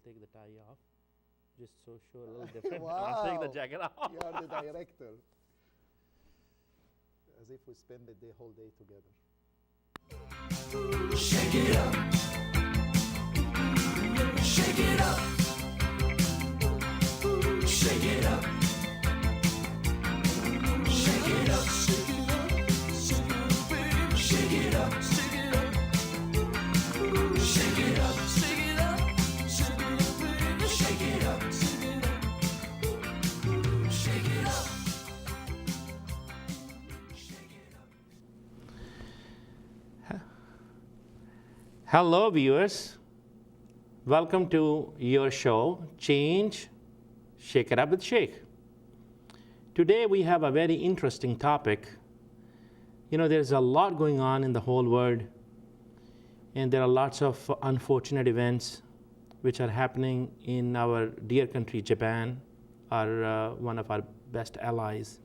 take the tie off, just so show a little different. I'll take the Wow. jacket off. You are the director. As if we spend the whole day together. Shake it up. Shake it up. Shake it up. Shake it up. Shake it up. Shake it up. Shake it up. Shake it up. Hello, viewers. Welcome to your show, Change, Shake It Up with Shake. Today we have a very interesting topic. You know, there's a lot going on in the whole world, and there are lots of unfortunate events which are happening in our dear country, Japan, one of our best allies.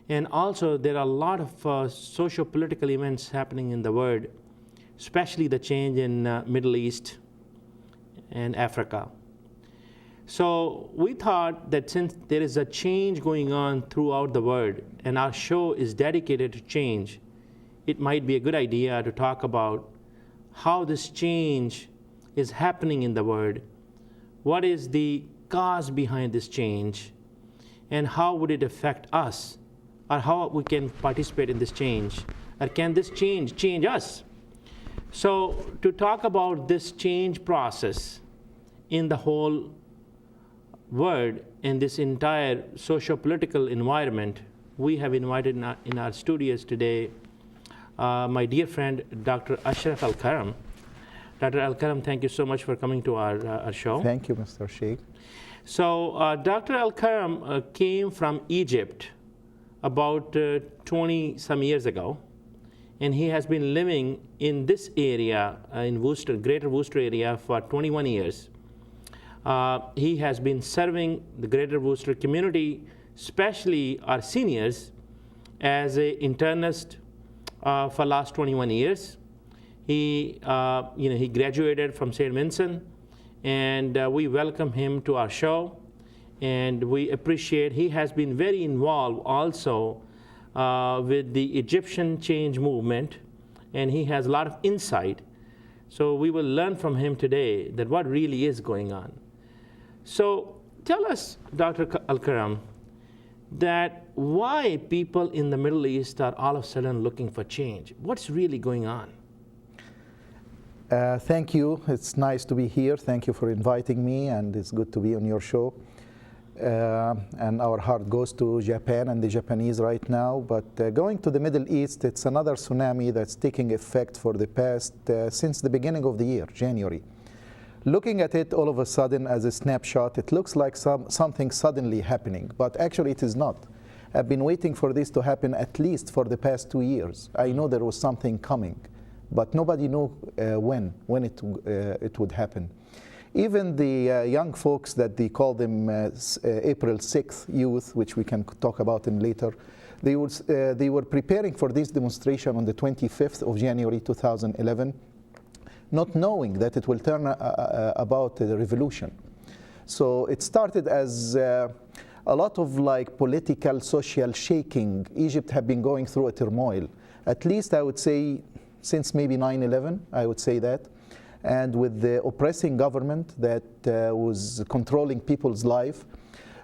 And also, there are a lot of socio-political events happening in the world, especially the change in Middle East and Africa. So we thought that since there is a change going on throughout the world, and our show is dedicated to change, it might be a good idea to talk about how this change is happening in the world, what is the cause behind this change, and how would it affect us, or how we can participate in this change, or can this change us? So to talk about this change process in the whole world, in this entire socio-political environment, we have invited in our studios today my dear friend, Dr. Ashraf Alkerm. Dr. Alkerm, thank you so much for coming to our show. Thank you, Mr. Sheikh. So Dr. Alkerm came from Egypt about 20 some years ago. And he has been living in this area, in Worcester, Greater Worcester area, for 21 years. He has been serving the Greater Worcester community, especially our seniors, as an internist for last 21 years. He graduated from St. Vincent, and we welcome him to our show. And we appreciate, he has been very involved also with the Egyptian change movement, and he has a lot of insight. So we will learn from him today that what really is going on. So tell us, Dr. Alkerm, that why people in the Middle East are all of a sudden looking for change? What's really going on? Thank you. It's nice to be here. Thank you for inviting me, and it's good to be on your show. And our heart goes to Japan and the Japanese right now. But going to the Middle East, it's another tsunami that's taking effect for the past, since the beginning of the year, January. Looking at it all of a sudden as a snapshot, it looks like something suddenly happening, but actually it is not. I've been waiting for this to happen at least for the past 2 years. I know there was something coming, but nobody knew when it would happen. Even the young folks that they call them April 6th youth, which we can talk about them later, they were preparing for this demonstration on the 25th of January 2011, not knowing that it will turn about the revolution. So it started as a lot of like political, social shaking. Egypt had been going through a turmoil, at least I would say since maybe 9/11, I would say that. And with the oppressing government that was controlling people's life,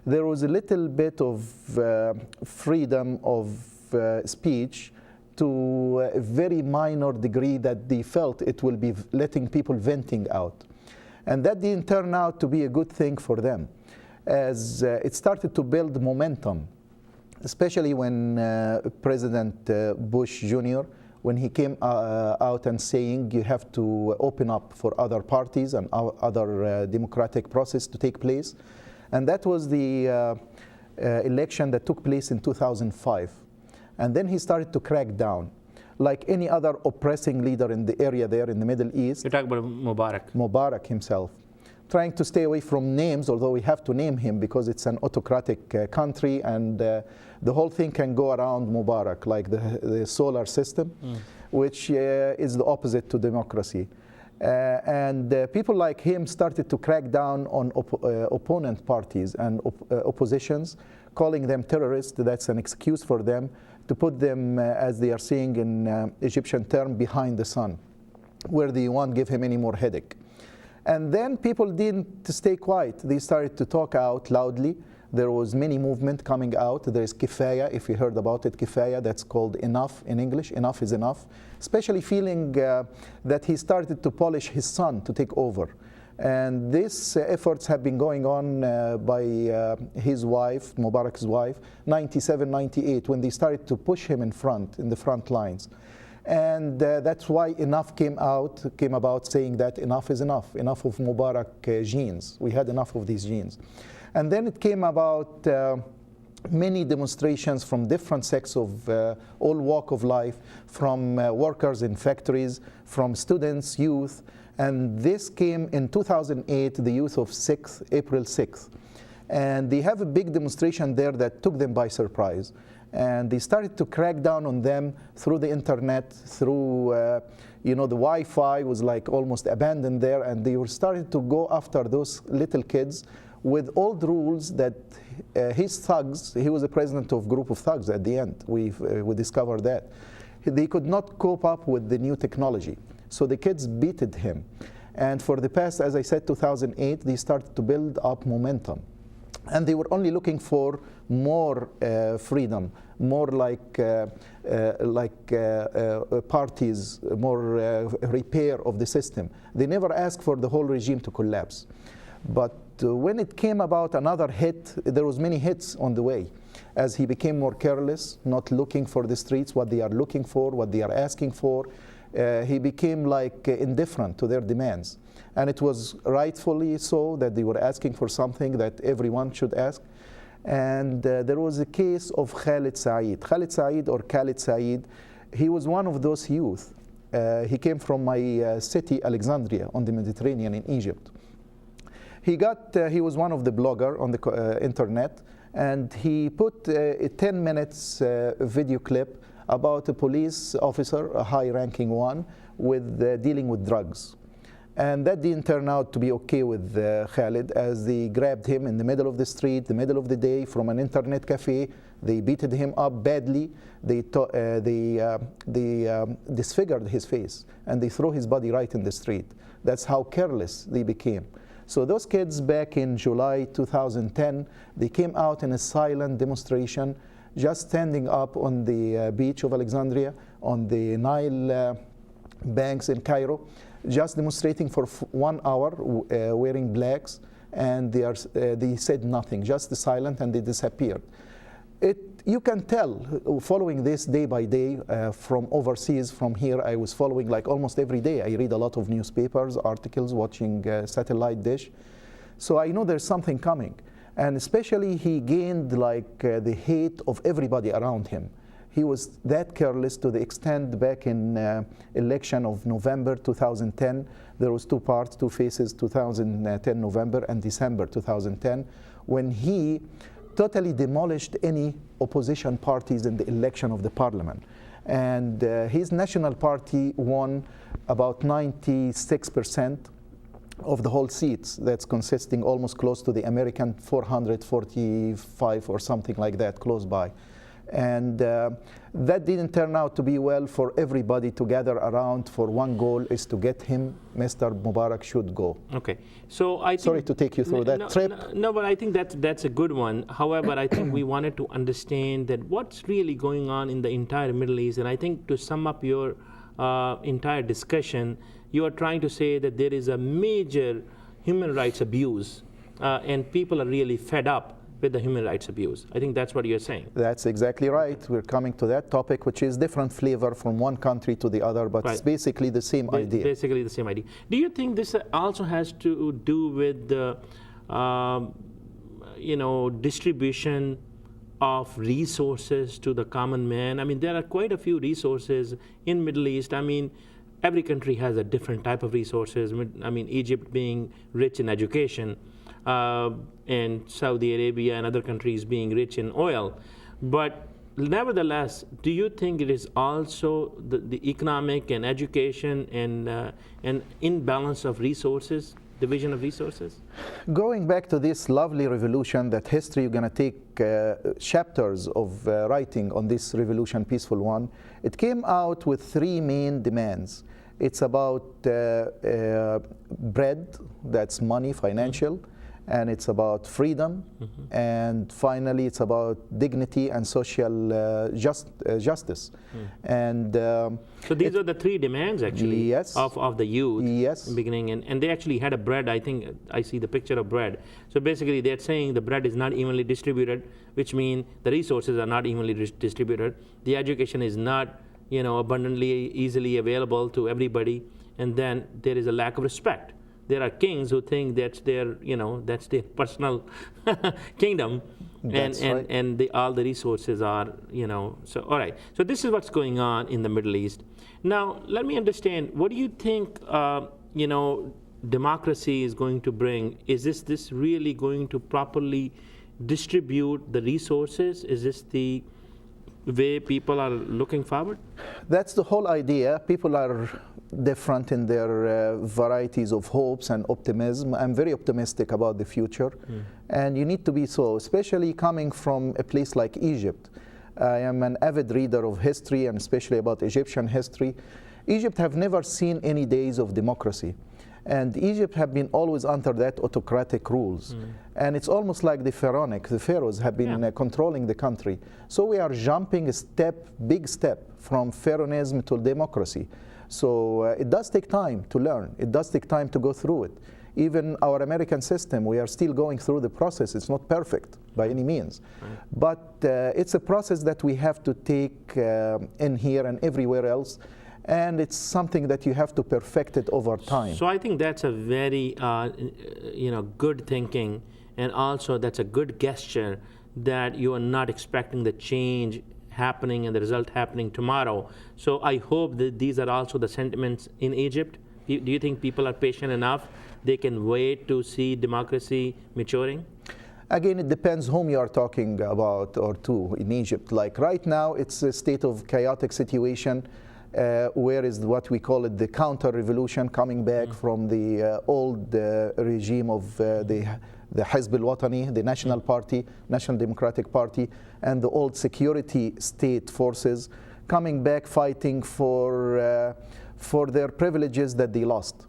there was a little bit of freedom of speech to a very minor degree that they felt it will be letting people venting out. And that didn't turn out to be a good thing for them, as it started to build momentum, especially when President Bush Jr., when he came out and saying you have to open up for other parties and other democratic process to take place. And that was the election that took place in 2005. And then he started to crack down. Like any other oppressing leader in the area there in the Middle East. You're talking about Mubarak. Mubarak himself. Trying to stay away from names, although we have to name him because it's an autocratic country, and the whole thing can go around Mubarak, like the solar system, which is the opposite to democracy. And people like him started to crack down on opponent parties and oppositions, calling them terrorists. That's an excuse for them to put them, as they are saying in Egyptian term, behind the sun, where they won't give him any more headache. And then people didn't stay quiet. They started to talk out loudly. There was many movement coming out. There is kifaya, if you heard about it, kifaya, that's called enough in English. Enough is enough. Especially feeling that he started to polish his son to take over. And these efforts have been going on by his wife, Mubarak's wife, 97, 98, when they started to push him in the front lines. And that's why enough came about saying that enough is enough of Mubarak genes. We had enough of these genes. And then it came about many demonstrations from different sects of all walk of life, from workers in factories, from students, youth. And this came in 2008, the youth of April 6th. And they have a big demonstration there that took them by surprise. And they started to crack down on them through the internet, through, the Wi-Fi was like almost abandoned there. And they were starting to go after those little kids with all the rules that his thugs, he was the president of group of thugs at the end. We discovered that. They could not cope up with the new technology. So the kids beated him. And for the past, as I said, 2008, they started to build up momentum. And they were only looking for more freedom, more like parties, more repair of the system. They never asked for the whole regime to collapse. But when it came about another hit, there was many hits on the way. As he became more careless, not looking for the streets, what they are looking for, what they are asking for, he became like indifferent to their demands. And it was rightfully so that they were asking for something that everyone should ask. And there was a case of Khalid Said. Khalid Said or Khalid Said, he was one of those youth. He came from my city, Alexandria, on the Mediterranean in Egypt. He was one of the bloggers on the internet, and he put a 10 minutes video clip about a police officer, a high-ranking one, with dealing with drugs. And that didn't turn out to be okay with Khalid, as they grabbed him in the middle of the street, the middle of the day, from an internet cafe. They beated him up badly. They disfigured his face, and they threw his body right in the street. That's how careless they became. So those kids back in July 2010, they came out in a silent demonstration, just standing up on the beach of Alexandria, on the Nile banks in Cairo, just demonstrating for 1 hour, wearing blacks, and they said nothing, just silent, and they disappeared. You can tell, following this day by day from overseas, from here, I was following like almost every day. I read a lot of newspapers, articles, watching satellite dish. So I know there's something coming. And especially he gained like the hate of everybody around him. He was that careless to the extent back in election of November 2010, there was two parts, two phases, 2010 November and December 2010, when he totally demolished any opposition parties in the election of the parliament. And his national party won about 96% of the whole seats. That's consisting almost close to the American 445 or something like that, close by. And that didn't turn out to be well for everybody to gather around for one goal, is to get him, Mr. Mubarak should go. Okay, so I think, sorry to take you through that trip. No, but I think that's a good one. However, I think we wanted to understand that what's really going on in the entire Middle East. And I think to sum up your entire discussion, you are trying to say that there is a major human rights abuse, and people are really fed up with the human rights abuse. I think that's what you're saying. That's exactly right. We're coming to that topic, which is different flavor from one country to the other, but it's basically the same idea. Basically the same idea. Do you think this also has to do with the, distribution of resources to the common man? I mean, there are quite a few resources in Middle East. I mean, every country has a different type of resources. I mean, Egypt being rich in education, and Saudi Arabia and other countries being rich in oil. But nevertheless, do you think it is also the economic and education and imbalance of resources, division of resources? Going back to this lovely revolution, that history, you're going to take chapters of writing on this revolution, peaceful one. It came out with three main demands. It's about bread, that's money, financial, and it's about freedom, and finally it's about dignity and social justice. And So these are the three demands actually Yes. of the youth Yes. in the beginning, and they actually had a bread. I think I see the picture of bread. So basically they're saying the bread is not evenly distributed, which means the resources are not evenly distributed. The education is not abundantly easily available to everybody, and then there is a lack of respect. There are kings who think that's their that's their personal kingdom, That's right. and all the resources are so all right. So this is what's going on in the Middle East. Now let me understand, what do you think democracy is going to bring? Is this really going to properly distribute the resources? Is this the way people are looking forward? that's the whole idea. People are different in their varieties of hopes and optimism. I'm very optimistic about the future, and you need to be so, especially coming from a place like Egypt. I am an avid reader of history, and especially about Egyptian history. Egypt have never seen any days of democracy, and Egypt have been always under that autocratic rules. And it's almost like the pharaohs have been controlling the country. So we are jumping a big step from pharaohism to democracy. So it does take time to learn. It does take time to go through it. Even our American system, we are still going through the process. It's not perfect by any means. But it's a process that we have to take in here and everywhere else. And it's something that you have to perfect it over time. So I think that's a very good thinking, and also that's a good gesture that you are not expecting the change happening and the result happening tomorrow. So I hope that these are also the sentiments in Egypt. Do you think people are patient enough? They can wait to see democracy maturing? Again, it depends whom you are talking about or to in Egypt. Like right now, it's a state of chaotic situation. Where is what we call it the counter-revolution, coming back from the old regime of the Hizb al-Watani, the National Party, National Democratic Party, and the old security state forces coming back fighting for their privileges that they lost.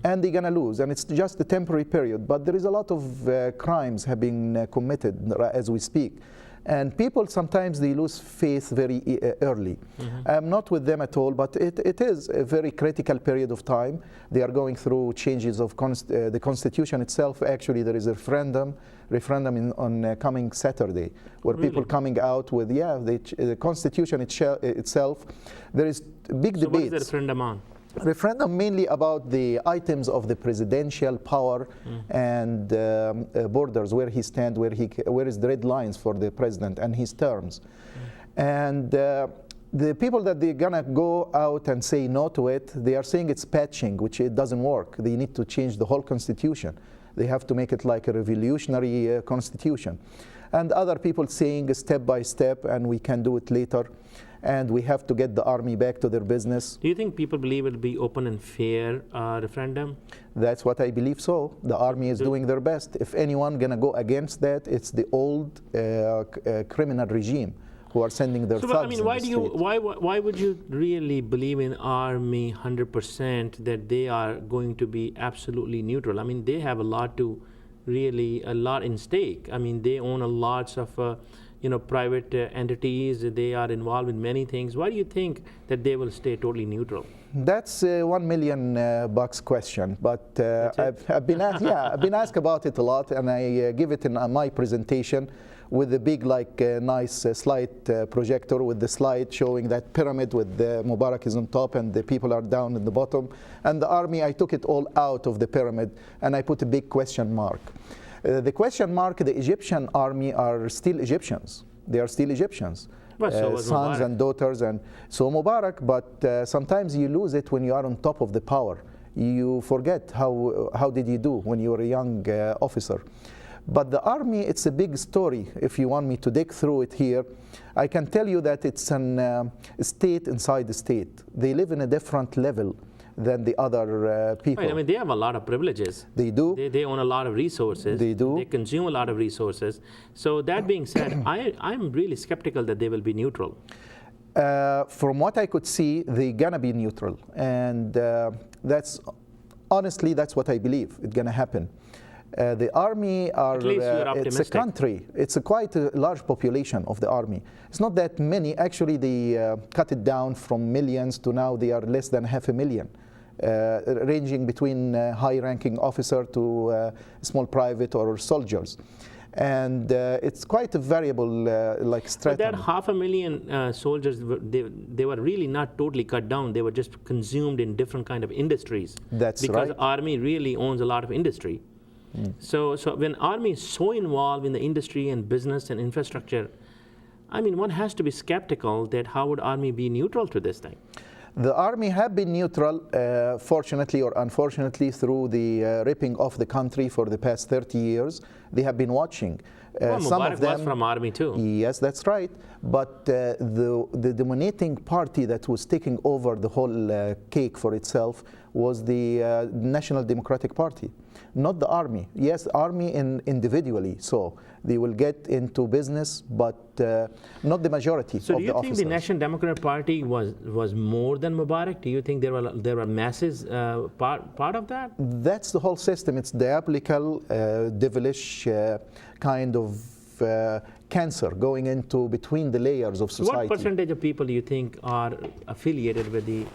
And they're going to lose, and it's just a temporary period. But there is a lot of crimes have been committed as we speak. And people sometimes they lose faith very early. I'm not with them at all, but it is a very critical period of time. They are going through changes of the constitution itself. Actually, there is a referendum on coming Saturday, where people coming out with the constitution itself. There is big debates. What is the referendum on? Referendum mainly about the items of the presidential power and borders, where he stands, where is the red lines for the president and his terms. And the people that they're gonna go out and say no to it, they are saying it's patching, which it doesn't work. They need to change the whole constitution. They have to make it like a revolutionary constitution. And other people saying step by step, and we can do it later. And we have to get the army back to their business. Do you think people believe it will be open and fair referendum? That's what I believe so. The army is doing their best. If anyone going to go against that, it's the old criminal regime who are sending their thugs I mean, in the street. why would you really believe in army 100% that they are going to be absolutely neutral? I mean, they have a lot in stake. I mean, they own lots of private entities. They are involved in many things. Why do you think that they will stay totally neutral? That's a $1 million bucks question, but I've been asked, I've been asked about it a lot, and I give it in my presentation with the big, nice slide projector with the slide showing that pyramid with the Mubarak is on top and the people are down in the bottom, and the army. I took it all out of the pyramid and I put a big question mark. The question mark, the Egyptian army are still Egyptians. They are still Egyptians. Well, so was sons Mubarak. and daughters, and so Mubarak, but sometimes you lose it when you are on top of the power. You forget how did you do when you were a young officer. But the army, it's a big story. If you want me to dig through it here, I can tell you that it's a state inside the state. They live in a different level than the other people. Right, I mean, they have a lot of privileges. They do. They own a lot of resources. They do. They consume a lot of resources. So that being said, I'm really skeptical that they will be neutral. From what I could see, they're gonna be neutral, and honestly, that's what I believe. It's gonna happen. The army are, At least you're it's a optimistic. country. It's quite a large population of the army. It's not that many. Actually, they cut it down from millions to now they are less than 500,000, ranging between high-ranking officer to small private or soldiers. And it's quite a variable like But strategy. that 500,000 soldiers, they were really not totally cut down. They were just consumed in different kind of industries. That's because right. army really owns a lot of industry. So when army is so involved in the industry and business and infrastructure, I mean, one has to be skeptical that how would army be neutral to this thing? The army have been neutral, fortunately or unfortunately, through the ripping off the country for the past 30 years. They have been watching. Well, Some Mubarak of them, was from army too. Yes, that's right. But the dominating party that was taking over the whole cake for itself was the National Democratic Party, not the army. Yes, army individually, so they will get into business, but not the majority So of do the you think officers. the National Democratic Party was more than Mubarak? Do you think there were masses part of that? That's the whole system. It's diabolical, devilish kind of cancer going into between the layers of society. What percentage of people do you think are affiliated with the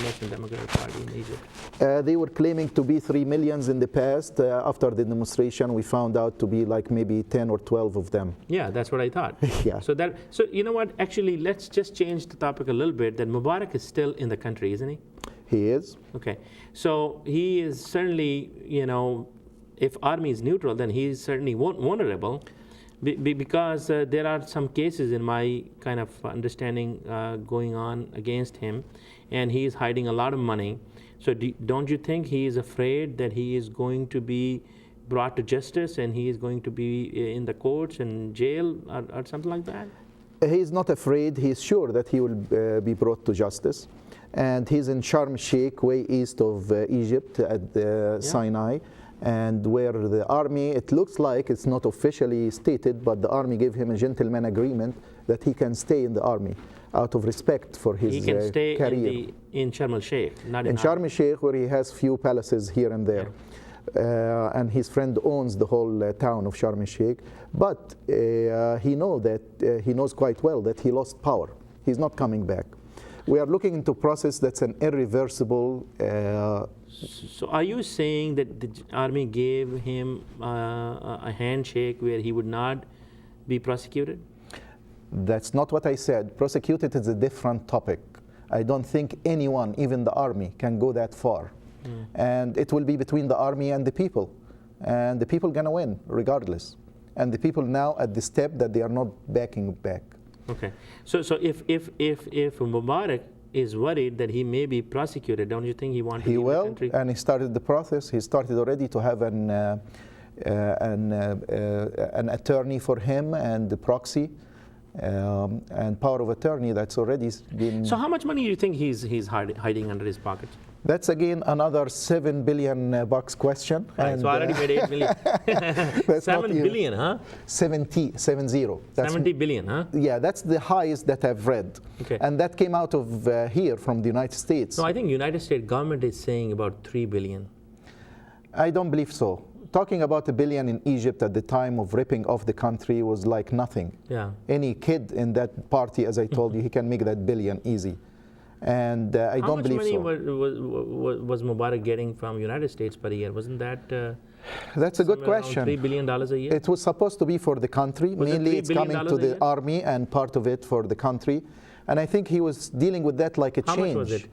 National Democratic Party in Egypt? They were claiming to be 3 million in the past. After the demonstration, we found out to be like maybe 10 or 12 of them. Yeah, that's what I thought. Yeah. So you know what? Actually, let's just change the topic a little bit. That Mubarak is still in the country, isn't he? He is. Okay. So he is certainly, if army is neutral, then he is certainly vulnerable. Because there are some cases in my kind of understanding going on against him, and he is hiding a lot of money. So don't you think he is afraid that he is going to be brought to justice and he is going to be in the courts and jail or something like that? He's not afraid. He's sure that he will be brought to justice. And he's in Sharm el-Sheikh, way east of Egypt at Sinai. And where the army, it looks like it's not officially stated, but the army gave him a gentleman agreement that he can stay in the army out of respect for his He can stay career. in Sharm el-Sheikh, not in In Sharm el-Sheikh, where he has few palaces here and there. And his friend owns the whole town of Sharm el-Sheikh. But he knows quite well that he lost power. He's not coming back. We are looking into a process that's an irreversible. So are you saying that the army gave him a handshake where he would not be prosecuted? That's not what I said. Prosecuted is a different topic. I don't think anyone, even the army, can go that far. And it will be between the army and the people. And the people gonna win regardless. And the people now at the step that they are not backing back. Okay. So if Mubarak is worried that he may be prosecuted, don't you think he wants to He leave the will, country? and he started the process. He started already to have an attorney for him and the proxy and power of attorney that's already been. So how much money do you think he's hiding under his pocket? That's again another $7 billion bucks question. Right, so I already made 8 million. That's not 7 even- billion, huh? 70. That's 70 billion, huh? Yeah, that's the highest that I've read. Okay. And that came out of here from the United States. No, I think United States government is saying about 3 billion. I don't believe so. Talking about $1 billion in Egypt at the time of ripping off the country was like nothing. Yeah. Any kid in that party, as I told you, he can make that billion easy. And I How don't much believe money so. was Mubarak getting from United States per year? Wasn't that That's a good somewhere around question. $3 billion a year? It was supposed to be for the country. Was it Mainly $3 it's coming billion to a the year? army and part of it for the country. And I think he was dealing with that like a How change. much was it?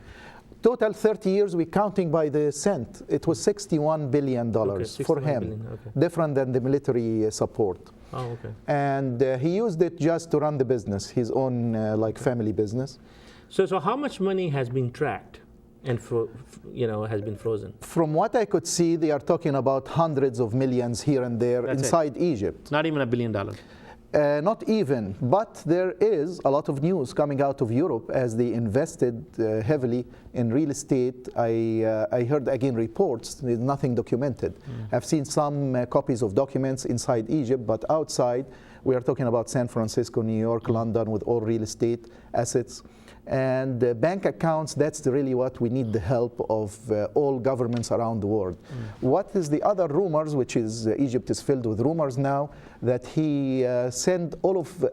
Total 30 years, we're counting by the cent. It was $61 billion for 61 him, billion, okay. different than the military support. Oh, okay. And he used it just to run the business, his own like family business. So how much money has been tracked? and has been frozen. From what I could see, they are talking about hundreds of millions here and there That's it. inside Egypt. Not even $1 billion. Not even, but there is a lot of news coming out of Europe as they invested heavily in real estate. I heard again reports, there's nothing documented. I've seen some copies of documents inside Egypt, but outside, we are talking about San Francisco, New York, London, with all real estate assets. And bank accounts, that's really what we need the help of all governments around the world. What is the other rumors, which is Egypt is filled with rumors now, that he sent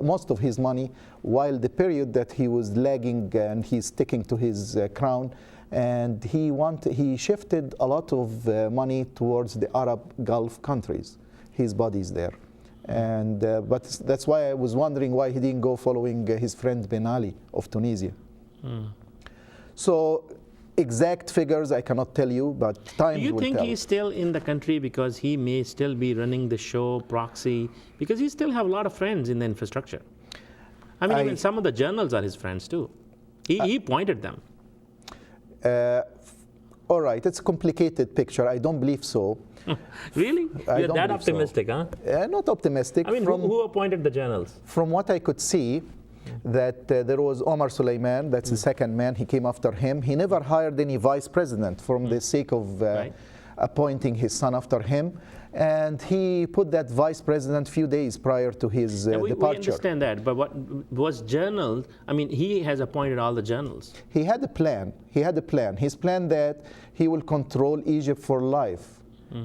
most of his money while the period that he was lagging and he's sticking to his crown, and he shifted a lot of money towards the Arab Gulf countries. His body's there. And but that's why I was wondering why he didn't go following his friend Ben Ali of Tunisia. So exact figures I cannot tell you, but time will tell. Do you think he's still in the country because he may still be running the show proxy? Because he still have a lot of friends in the infrastructure. I mean, even some of the journals are his friends too. He appointed them. All right, it's a complicated picture. I don't believe so. Really? You're that optimistic, huh? Not optimistic. I mean, who appointed the journals? From what I could see, that there was Omar Suleiman, that's the second man, he came after him. He never hired any vice president from the sake of appointing his son after him. And he put that vice president a few days prior to his departure. We understand that, but what was journals? I mean, he has appointed all the journals. He had a plan. His plan that he will control Egypt for life.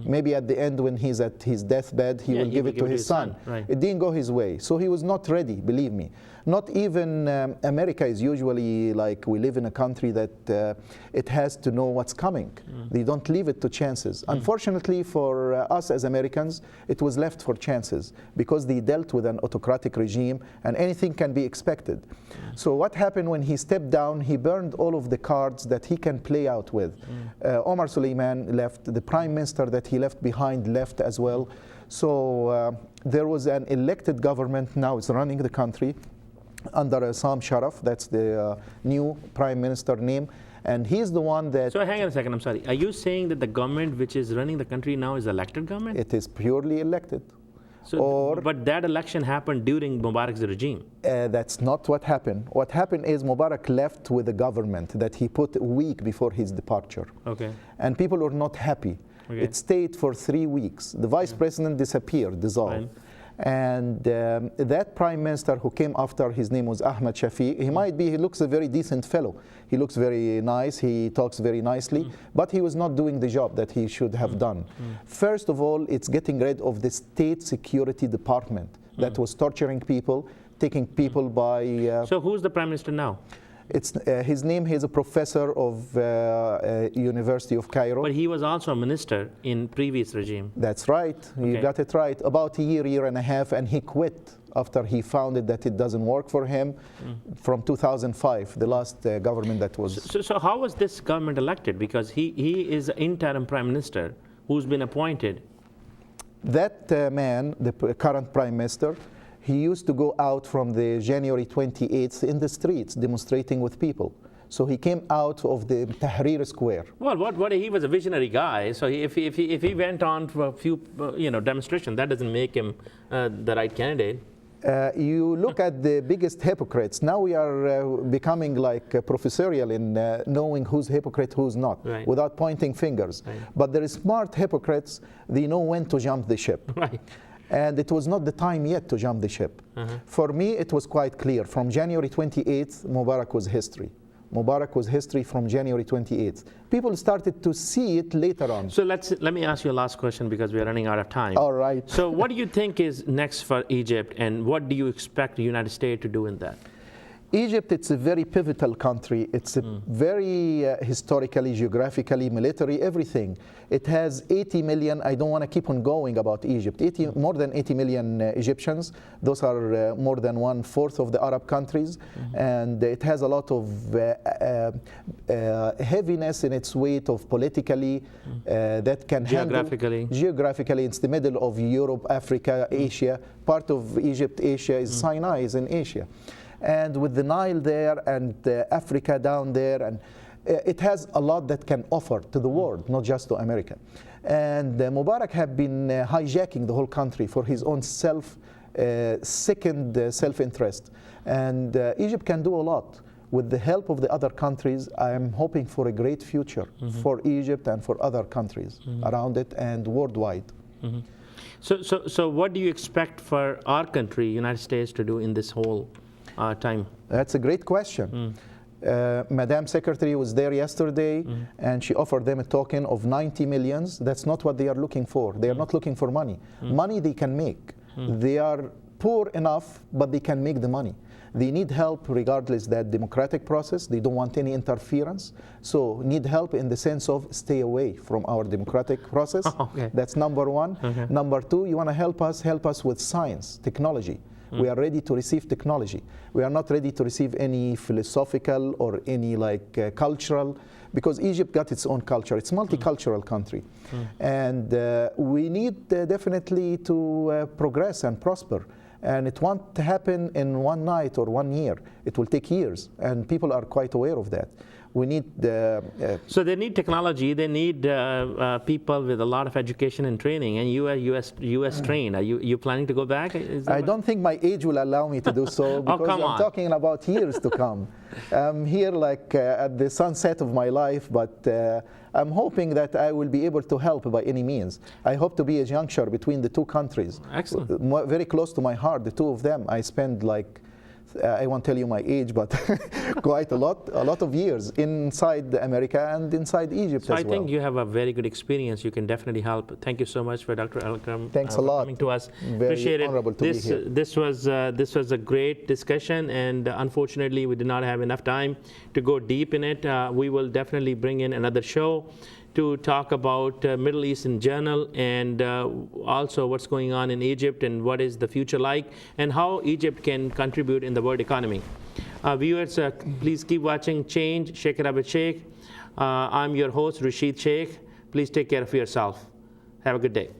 Maybe at the end when he's at his deathbed, he will give it to his son. Right. It didn't go his way. So he was not ready, believe me. Not even America is usually like, we live in a country that it has to know what's coming. They don't leave it to chances. Unfortunately for us as Americans, it was left for chances because they dealt with an autocratic regime and anything can be expected. So what happened when he stepped down, he burned all of the cards that he can play out with. Omar Suleiman left, the prime minister that he left behind left as well. So there was an elected government now is running the country under Sam Sharaf, that's the new prime minister name, and he's the one that... So hang on a second, I'm sorry. Are you saying that the government which is running the country now is elected government? It is purely elected. So, but that election happened during Mubarak's regime. That's not what happened. What happened is Mubarak left with a government that he put a week before his departure. Okay. And people were not happy. Okay. It stayed for 3 weeks. The vice president disappeared, dissolved. Right. And that prime minister who came after, his name was Ahmed Shafiq. He looks a very decent fellow. He looks very nice, he talks very nicely, but he was not doing the job that he should have done. First of all, it's getting rid of the state security department that was torturing people, taking people by... So who's the prime minister now? It's his name. He's a professor of University of Cairo. But he was also a minister in previous regime. That's right. Okay. You got it right. About a year and a half, and he quit after he found that it doesn't work for him from 2005, the last government that was... So how was this government elected? Because he is an interim prime minister who's been appointed. That man, the current prime minister, he used to go out from the January 28th in the streets demonstrating with people. So he came out of the Tahrir Square. Well, what he was a visionary guy. So if he went on for a few demonstrations, that doesn't make him the right candidate. You look at the biggest hypocrites. Now we are becoming like professorial in knowing who's hypocrite, who's not, without pointing fingers. Right. But there is smart hypocrites. They know when to jump the ship. Right. And it was not the time yet to jump the ship. For me, it was quite clear. From January 28th, Mubarak was history. Mubarak was history from January 28th. People started to see it later on. So let me ask you a last question because we are running out of time. All right. So what do you think is next for Egypt, and what do you expect the United States to do in that? Egypt, it's a very pivotal country. It's a very historically, geographically, military, everything. It has 80 million, I don't want to keep on going about Egypt, more than 80 million Egyptians. Those are more than 1/4 of the Arab countries. And it has a lot of heaviness in its weight of politically that can geographically. Geographically, it's the middle of Europe, Africa, Asia. Part of Egypt, Asia is Sinai, is in Asia. And with the Nile there and Africa down there, and it has a lot that can offer to the world, not just to America. And Mubarak have been hijacking the whole country for his own second self-interest. And Egypt can do a lot. With the help of the other countries, I am hoping for a great future for Egypt and for other countries around it and worldwide. So what do you expect for our country, United States, to do in this whole time? That's a great question. Madam Secretary was there yesterday, and she offered them a token of 90 millions. That's not what they are looking for. They are not looking for money. Money they can make. They are poor enough, but they can make the money. They need help regardless that democratic process. They don't want any interference. So need help in the sense of stay away from our democratic process. Okay. That's number one. Okay. Number two, you want to help us with science, technology. We are ready to receive technology. We are not ready to receive any philosophical or any cultural, because Egypt got its own culture. It's a multicultural country. And we need definitely to progress and prosper. And it won't happen in one night or 1 year. It will take years, and people are quite aware of that. We need so they need technology. They need people with a lot of education and training. And you are U.S. trained. Are you planning to go back? I don't think my age will allow me to do so, because come I'm on. talking about years to come. I'm here at the sunset of my life, but I'm hoping that I will be able to help by any means. I hope to be a juncture between the two countries. Excellent. Very close to my heart, the two of them. I spend I won't tell you my age, but quite a lot of years inside America and inside Egypt So as I well. think you have a very good experience. You can definitely help. Thank you so much for Dr. Alkerm. Thanks a for lot. coming to us. Very Appreciate honorable it. to be here. This was a great discussion, and unfortunately we did not have enough time to go deep in it. We will definitely bring in another show to talk about Middle East in general, and also what's going on in Egypt and what is the future like, and how Egypt can contribute in the world economy. Viewers, please keep watching Change, Shake It Up with Sheikh. I'm your host, Rashid Sheikh. Please take care of yourself. Have a good day.